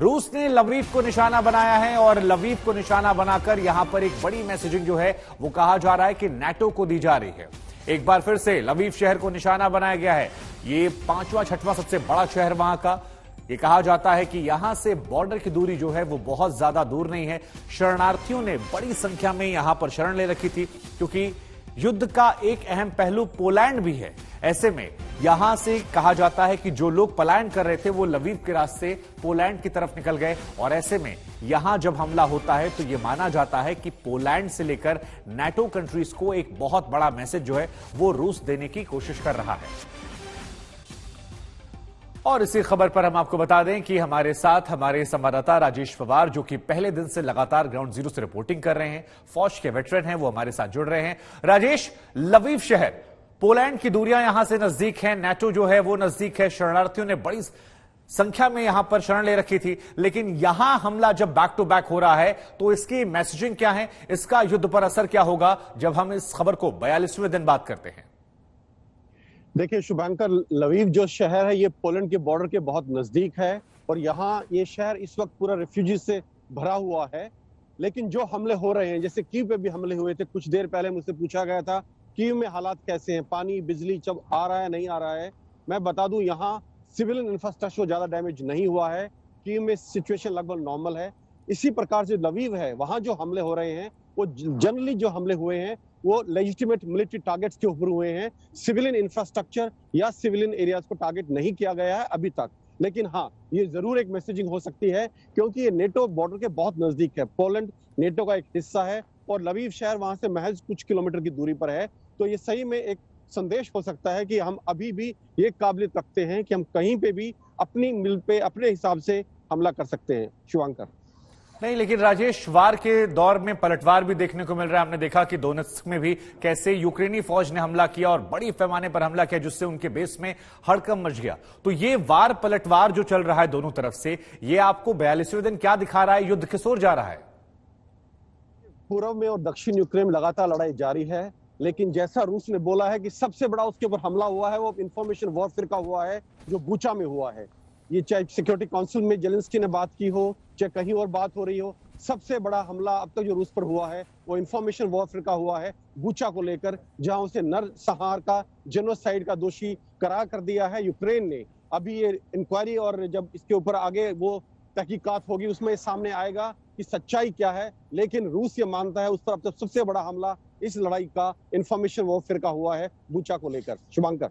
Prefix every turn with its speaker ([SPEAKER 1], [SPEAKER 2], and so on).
[SPEAKER 1] रूस ने लवीव को निशाना बनाया है और लवीव को निशाना बनाकर यहां पर एक बड़ी मैसेजिंग जो है वो कहा जा रहा है कि नाटो को दी जा रही है। एक बार फिर से लवीव शहर को निशाना बनाया गया है। ये पांचवा छठवां सबसे बड़ा शहर वहां का। ये कहा जाता है कि यहां से बॉर्डर की दूरी जो है वो बहुत ज्यादा दूर नहीं है। शरणार्थियों ने बड़ी संख्या में यहां पर शरण ले रखी थी क्योंकि युद्ध का एक अहम पहलू पोलैंड भी है। ऐसे में यहां से कहा जाता है कि जो लोग पलायन कर रहे थे वो लवीव के रास्ते पोलैंड की तरफ निकल गए और ऐसे में यहां जब हमला होता है तो यह माना जाता है कि पोलैंड से लेकर नाटो कंट्रीज को एक बहुत बड़ा मैसेज जो है वो रूस देने की कोशिश कर रहा है। और इसी खबर पर हम आपको बता दें कि हमारे साथ हमारे संवाददाता राजेश पवार जो कि पहले दिन से लगातार ग्राउंड जीरो से रिपोर्टिंग कर रहे हैं, फौज के वेटरन हैं, वो हमारे साथ जुड़ रहे हैं। राजेश, लवीव शहर, पोलैंड की दूरियां यहां से नजदीक हैं, नाटो जो है वो नजदीक है, शरणार्थियों ने बड़ी संख्या में यहां पर शरण ले रखी थी, लेकिन यहां हमला जब बैक टू बैक हो रहा है तो इसकी मैसेजिंग क्या है, इसका युद्ध पर असर क्या होगा जब हम इस खबर को 42वें दिन बात करते हैं?
[SPEAKER 2] देखिए शुभांकर, लवीव जो शहर है ये पोलैंड के बॉर्डर के बहुत नजदीक है और यहाँ ये शहर इस वक्त पूरा रेफ्यूजी से भरा हुआ है। लेकिन जो हमले हो रहे हैं, जैसे कीव पे भी हमले हुए थे, कुछ देर पहले मुझसे पूछा गया था कीव में हालात कैसे हैं, पानी बिजली जब आ रहा है नहीं आ रहा है। मैं बता दूं यहाँ सिविलियन इंफ्रास्ट्रक्चर ज्यादा डैमेज नहीं हुआ है, कीव में सिचुएशन लगभग नॉर्मल है। इसी प्रकार से लवीव है, वहां जो हमले हो रहे हैं वो जनरली जो हमले हुए हैं वो लेजिटिमेट मिलिट्री टारगेट्स के ऊपर हुए हैं। सिविलियन इंफ्रास्ट्रक्चर या सिविलियन एरियाज को टारगेट नहीं किया गया है अभी तक। लेकिन हाँ, ये जरूर एक मैसेजिंग हो सकती है क्योंकि ये नेटो बॉर्डर के बहुत नजदीक है। पोलैंड नेटो का एक हिस्सा है और लवीव शहर वहां से महज कुछ किलोमीटर की दूरी पर है। तो ये सही में एक संदेश हो सकता है कि हम अभी भी ये काबिलियत रखते हैं कि हम कहीं पे भी अपनी मिल पे अपने हिसाब से हमला कर सकते हैं। शिवांकर
[SPEAKER 1] नहीं, लेकिन राजेश, वार के दौर में पलटवार भी देखने को मिल रहा है। हमने देखा कि दोनेत्स्क में भी कैसे यूक्रेनी फौज ने हमला किया और बड़ी पैमाने पर हमला किया जिससे उनके बेस में हड़कंप मच गया। तो ये वार पलटवार जो चल रहा है दोनों तरफ से, ये आपको 42वें दिन क्या दिखा रहा है? युद्ध किस ओर जा रहा है?
[SPEAKER 2] पूर्व में और दक्षिण यूक्रेन में लगातार लड़ाई जारी है, लेकिन जैसा रूस ने बोला है कि सबसे बड़ा उसके ऊपर हमला हुआ है वो इंफॉर्मेशन वॉरफेयर का हुआ है जो बूचा में हुआ है। ये चाहे सिक्योरिटी काउंसिल में जेलेंस्की ने बात की हो, चाहे कहीं और बात हो रही हो, सबसे बड़ा हमला अब तक जो रूस पर हुआ है वो इंफॉर्मेशन वॉरफेयर का हुआ है बूचा को लेकर, जहां उसे नरसंहार का, जेनोसाइड का दोषी करार कर दिया है यूक्रेन ने। अभी ये इंक्वायरी और जब इसके ऊपर आगे वो तहकीकात होगी उसमें सामने आएगा कि सच्चाई क्या है। लेकिन रूस ये मानता है उस पर अब तक सबसे बड़ा हमला इस लड़ाई का इंफॉर्मेशन वॉरफेयर का हुआ है बूचा को लेकर। शुभांकर।